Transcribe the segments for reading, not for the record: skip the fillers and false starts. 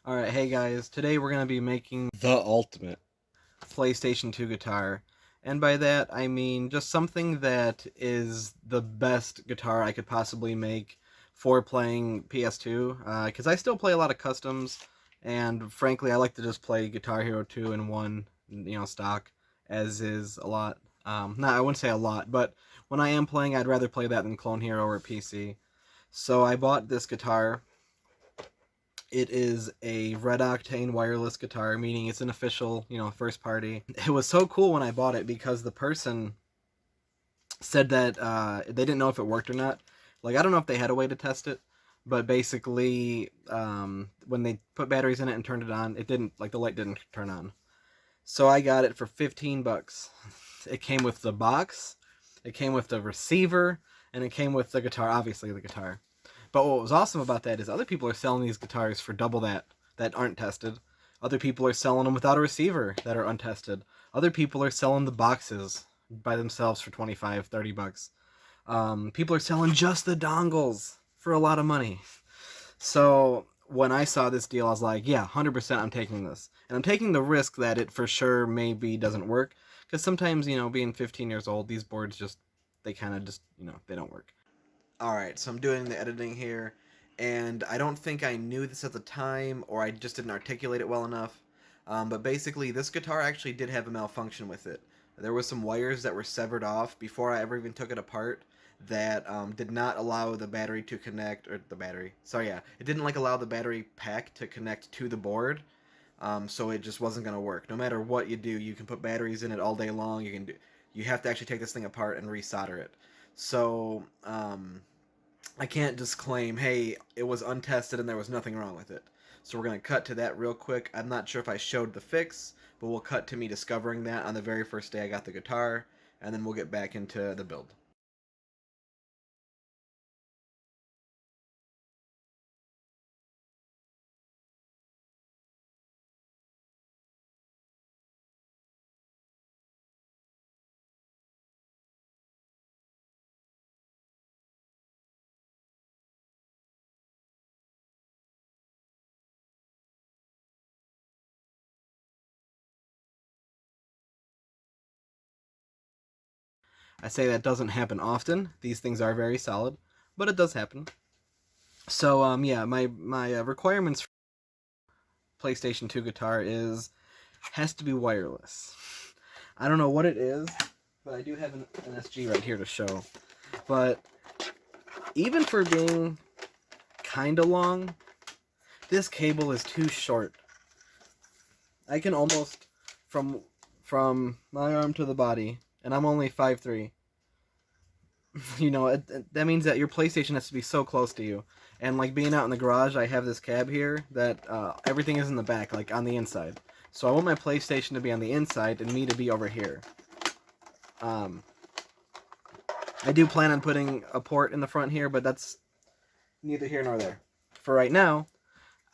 Alright, hey guys, today we're going to be making the ultimate PlayStation 2 guitar. And by that, I mean just something that is the best guitar I could possibly make for playing PS2. Because I still play a lot of customs, and frankly, I like to just play Guitar Hero 2 in one, stock, as is a lot. No, I wouldn't say a lot, but when I am playing, I'd rather play that than Clone Hero or PC. So I bought this guitar. It is a Red Octane wireless guitar, meaning it's an official, first party. It was so cool when I bought it because the person said that they didn't know if it worked or not. Like, I don't know if they had a way to test it, but basically, when they put batteries in it and turned it on, it didn't, like, the light didn't turn on. So I got it for 15 bucks. It came with the box, it came with the receiver, and it came with the guitar, obviously the guitar. But what was awesome about that is other people are selling these guitars for double that aren't tested. Other people are selling them without a receiver that are untested. Other people are selling the boxes by themselves for 25, 30 bucks. People are selling just the dongles for a lot of money. So when I saw this deal, I was like, yeah, 100% I'm taking this. And I'm taking the risk that it for sure maybe doesn't work. Because sometimes, being 15 years old, these boards just, they kind of just, they don't work. Alright, so I'm doing the editing here, and I don't think I knew this at the time, or I just didn't articulate it well enough. But basically, this guitar actually did have a malfunction with it. There was some wires that were severed off before I ever even took it apart that did not allow the battery to connect, or the battery, sorry, yeah, it didn't allow the battery pack to connect to the board, so it just wasn't going to work. No matter what you do, you can put batteries in it all day long, you have to actually take this thing apart and resolder it. So, I can't just claim, hey, it was untested and there was nothing wrong with it. So we're going to cut to that real quick. I'm not sure if I showed the fix, but we'll cut to me discovering that on the very first day I got the guitar, and then we'll get back into the build. I say that doesn't happen often. These things are very solid, but it does happen. So, yeah, my requirements for PlayStation 2 guitar has to be wireless. I don't know what it is, but I do have an SG right here to show. But even for being kind of long, this cable is too short. I can almost, from my arm to the body, and I'm only 5'3". That means that your PlayStation has to be so close to you. And like being out in the garage, I have this cab here that everything is in the back, like on the inside. So I want my PlayStation to be on the inside and me to be over here. I do plan on putting a port in the front here, but that's neither here nor there. For right now,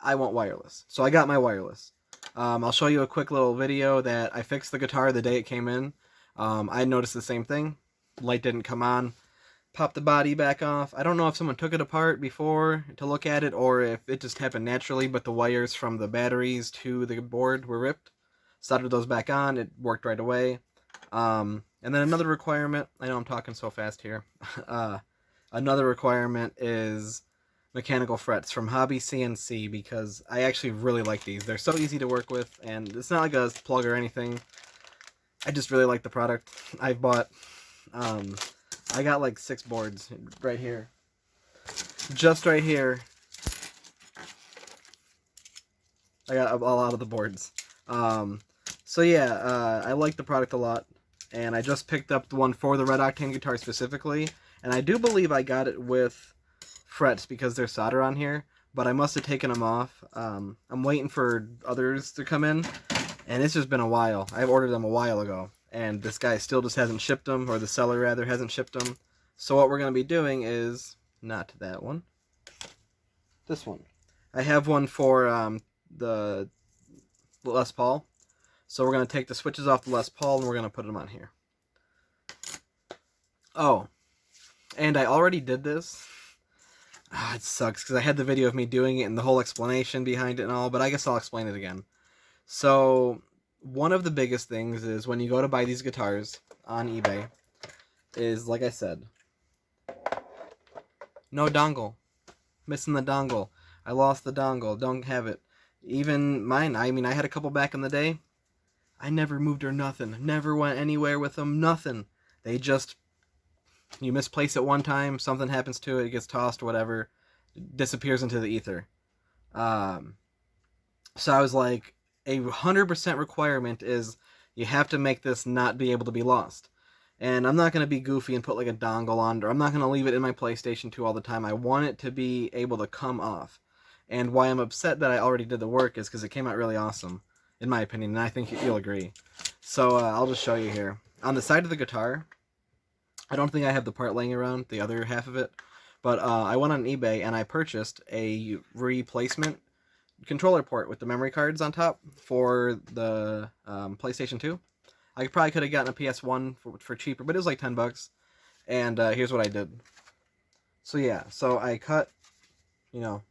I want wireless. So I got my wireless. I'll show you a quick little video that I fixed the guitar the day it came in. I noticed the same thing. Light didn't come on. Popped the body back off. I don't know if someone took it apart before to look at it or if it just happened naturally, but the wires from the batteries to the board were ripped. Soldered those back on. It worked right away. And then another requirement, I know I'm talking so fast here. Another requirement is mechanical frets from Hobby CNC because I actually really like these. They're so easy to work with, and it's not like a plug or anything. I just really like the product. I've bought, I got like 6 boards right here. Just right here. I got a lot of the boards. So yeah, I like the product a lot, and I just picked up the one for the Red Octane guitar specifically, and I do believe I got it with frets because there's solder on here, but I must have taken them off. I'm waiting for others to come in, and it's just been a while. I ordered them a while ago, and this guy still just hasn't shipped them, or the seller rather hasn't shipped them. So what we're going to be doing is, not that one, this one. I have one for the Les Paul. So we're going to take the switches off the Les Paul and we're going to put them on here. Oh, and I already did this. it sucks because I had the video of me doing it and the whole explanation behind it and all, but I guess I'll explain it again. So, one of the biggest things is when you go to buy these guitars on eBay, is like I said, no dongle. Missing the dongle. I lost the dongle. Don't have it. Even mine, I mean, I had a couple back in the day. I never moved or nothing. Never went anywhere with them. Nothing. They just, you misplace it one time, something happens to it, it gets tossed, whatever, disappears into the ether. Um, so I was like, 100% requirement is you have to make this not be able to be lost. And I'm not going to be goofy and put like a dongle on, or I'm not going to leave it in my PlayStation 2 all the time. I want it to be able to come off. And why I'm upset that I already did the work is because it came out really awesome, in my opinion, and I think you'll agree. So I'll just show you here. On the side of the guitar, I don't think I have the part laying around, the other half of it, but I went on eBay and I purchased a replacement controller port with the memory cards on top for the PlayStation 2. I probably could have gotten a PS1 for cheaper, but it was like $10. And here's what I did. So yeah, so I cut, you know,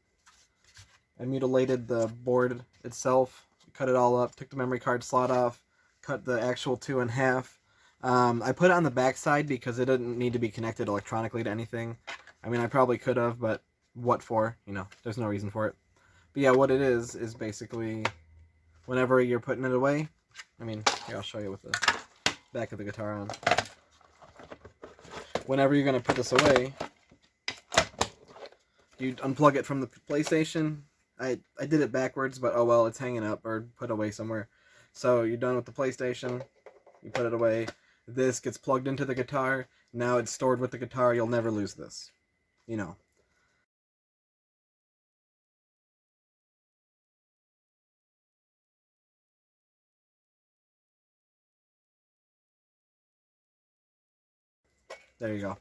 I mutilated the board itself, cut it all up, took the memory card slot off, cut the actual two in half. I put it on the back side because it didn't need to be connected electronically to anything. I mean, I probably could have, but what for? You know, there's no reason for it. But yeah, what it is basically whenever you're putting it away, I mean, here, I'll show you with the back of the guitar on. Whenever you're going to put this away, you unplug it from the PlayStation. I did it backwards, but oh well, it's hanging up or put away somewhere. So you're done with the PlayStation, you put it away. This gets plugged into the guitar. Now it's stored with the guitar. You'll never lose this. You know. There you go.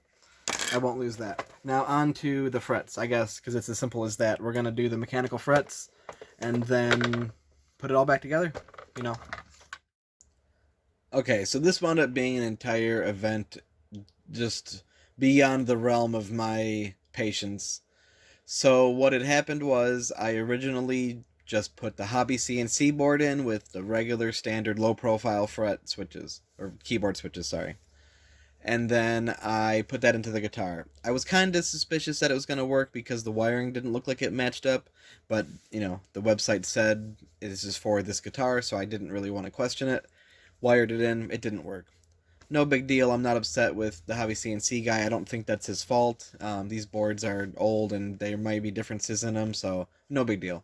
I won't lose that. Now on to the frets, I guess, because it's as simple as that. We're going to do the mechanical frets and then put it all back together, you know. Okay, so this wound up being an entire event just beyond the realm of my patience. So what had happened was I originally just put the hobby CNC board in with the regular standard low profile fret switches, or keyboard switches, sorry. And then I put that into the guitar. I was kind of suspicious that it was going to work because the wiring didn't look like it matched up, but, you know, the website said this is for this guitar, so I didn't really want to question it. Wired it in, it didn't work. No big deal, I'm not upset with the Hobby CNC guy, I don't think that's his fault. These boards are old and there might be differences in them, so no big deal.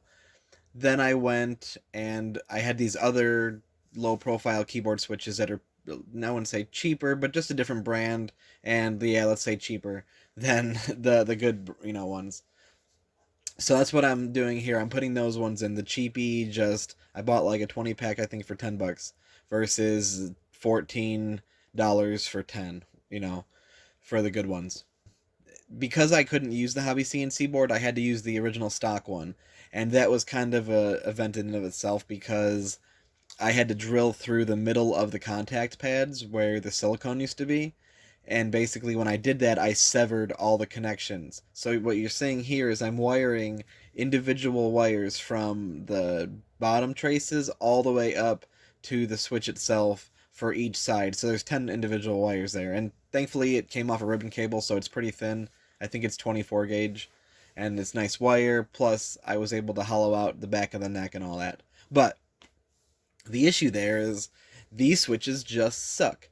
Then I went and I had these other low profile keyboard switches that are, I wouldn't say cheaper, but just a different brand, and yeah, let's say cheaper than the good, you know, ones. So that's what I'm doing here. I'm putting those ones in the cheapy. Just I bought like a 20 pack, I think, for $10 versus $14 for 10. You know, for the good ones. Because I couldn't use the Hobby CNC board, I had to use the original stock one, and that was kind of a event in and of itself because I had to drill through the middle of the contact pads where the silicone used to be. And basically, when I did that, I severed all the connections. So, what you're seeing here is I'm wiring individual wires from the bottom traces all the way up to the switch itself for each side. So, there's 10 individual wires there. And thankfully, it came off a ribbon cable, so it's pretty thin. I think it's 24 gauge. And it's nice wire. Plus, I was able to hollow out the back of the neck and all that. But the issue there is these switches just suck.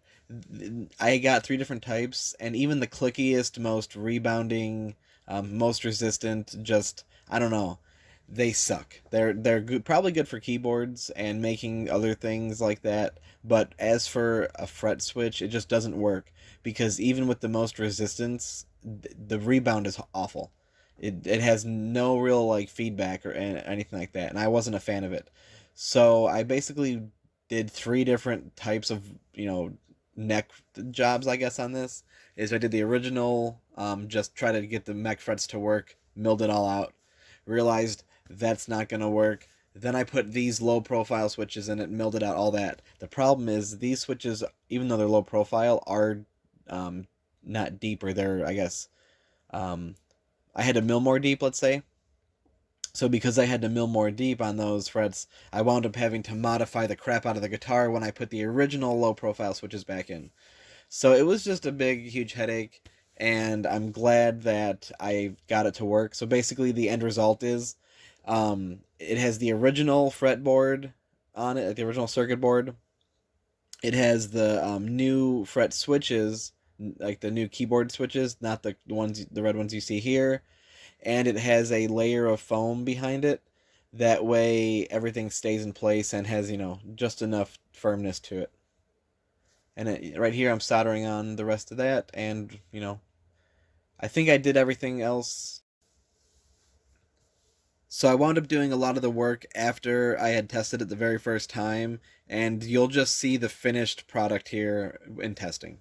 I got three different types, and even the clickiest, most rebounding, most resistant, just I don't know, they suck. They're good, probably good for keyboards and making other things like that. But as for a fret switch, it just doesn't work because even with the most resistance, the rebound is awful. It has no real like feedback or anything like that, and I wasn't a fan of it. So I basically did three different types of neck jobs, I guess, on this. Is I did the original, just try to get the mech frets to work, milled it all out, realized that's not going to work. Then I put these low profile switches in it, milled it out, all that. The problem is these switches, even though they're low profile, are not deeper. They're, I guess, um, I had to mill more deep, let's say. So because I had to mill more deep on those frets, I wound up having to modify the crap out of the guitar when I put the original low profile switches back in. So it was just a big, huge headache, and I'm glad that I got it to work. So basically, the end result is it has the original fretboard on it, the original circuit board. It has the new fret switches, like the new keyboard switches, not the red ones you see here, and it has a layer of foam behind it. That way, everything stays in place and has just enough firmness to it. And right here, I'm soldering on the rest of that, and I think I did everything else. So I wound up doing a lot of the work after I had tested it the very first time, and you'll just see the finished product here in testing.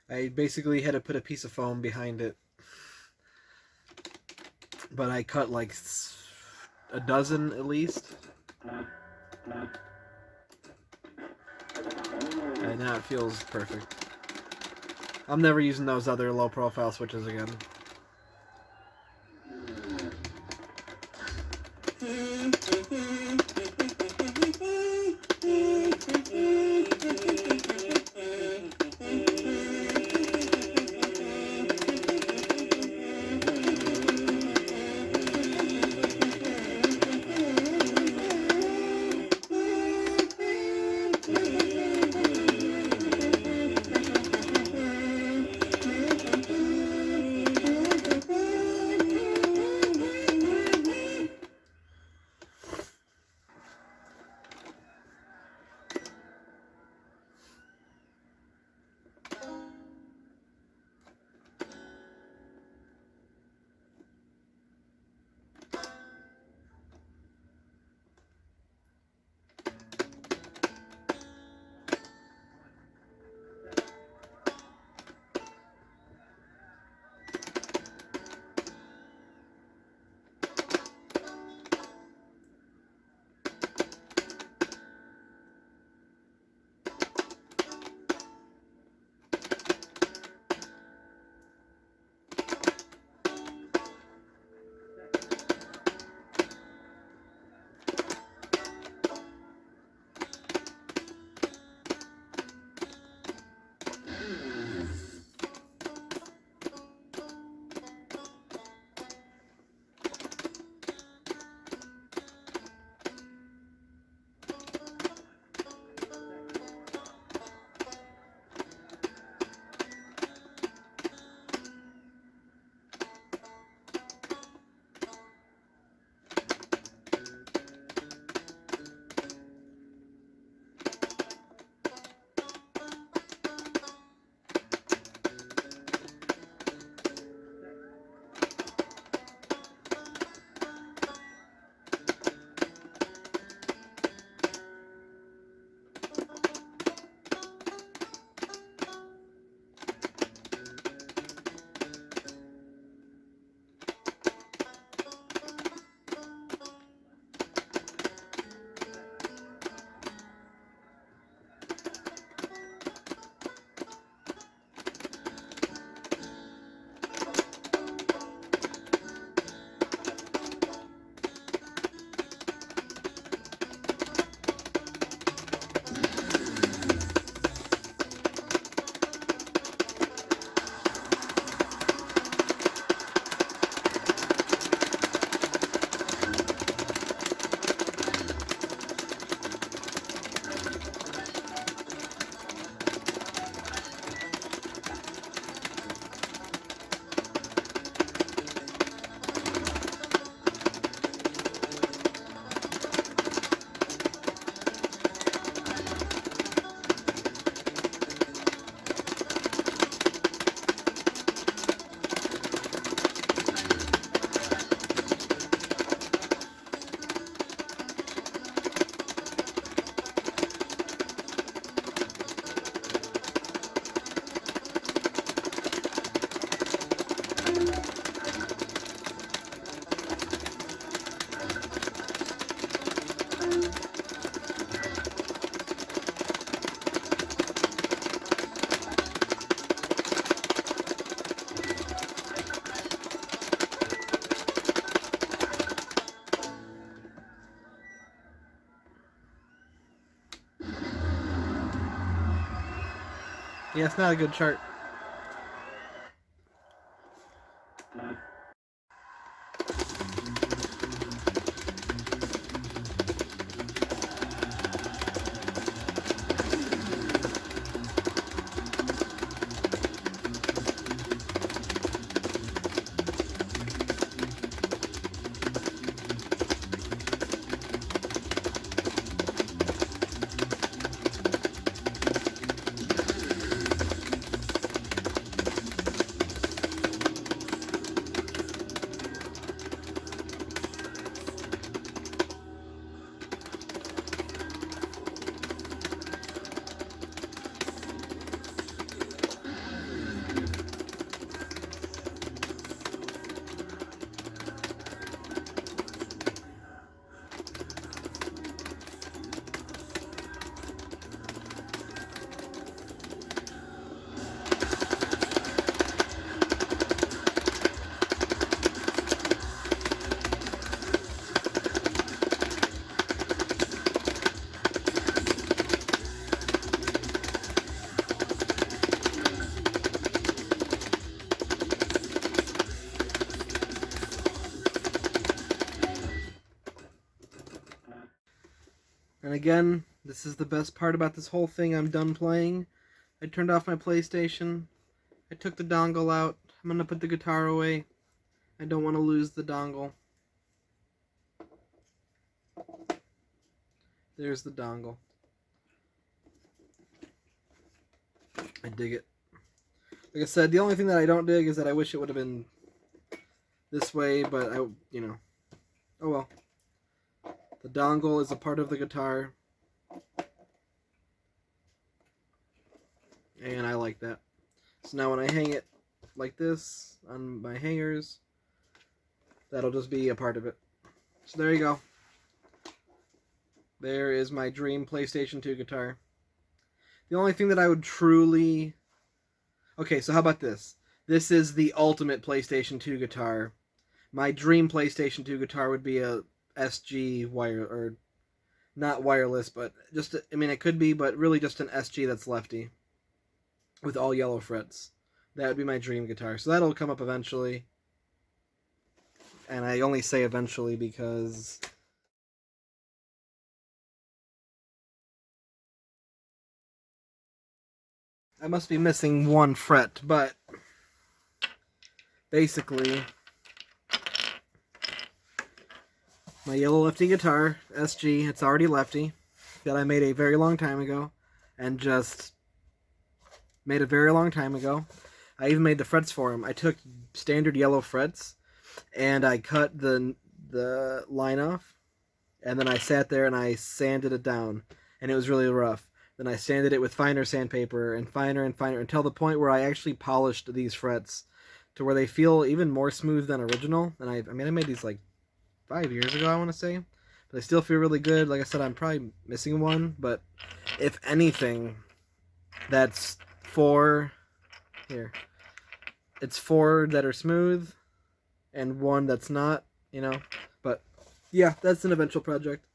I basically had to put a piece of foam behind it, but I cut like a dozen at least. And now it feels perfect. I'm never using those other low profile switches again. Yeah, it's not a good chart. And again, this is the best part about this whole thing. I'm done playing. I turned off my PlayStation. I took the dongle out. I'm going to put the guitar away. I don't want to lose the dongle. There's the dongle. I dig it. Like I said, the only thing that I don't dig is that I wish it would have been this way, but oh well. The dongle is a part of the guitar, and I like that. So now when I hang it like this on my hangers, that'll just be a part of it. So there you go. There is my dream PlayStation 2 guitar. The only thing that I would truly... Okay, so how about this? This is the ultimate PlayStation 2 guitar. My dream PlayStation 2 guitar would be a SG wire, or not wireless, but just, I mean, it could be, but really just an SG that's lefty with all yellow frets. That would be my dream guitar. So that'll come up eventually. And I only say eventually because I must be missing one fret, but basically my yellow lefty guitar, SG, it's already lefty, that I made a very long time ago, and just made a very long time ago. I even made the frets for him. I took standard yellow frets, and I cut the line off, and then I sat there and I sanded it down, and it was really rough. Then I sanded it with finer sandpaper, and finer, until the point where I actually polished these frets to where they feel even more smooth than original. And I mean, I made these like 5 years ago, I want to say. But they still feel really good. Like I said, I'm probably missing one, but if anything, that's 4... Here. It's 4 that are smooth, and 1 that's not, you know. But, yeah, that's an eventual project.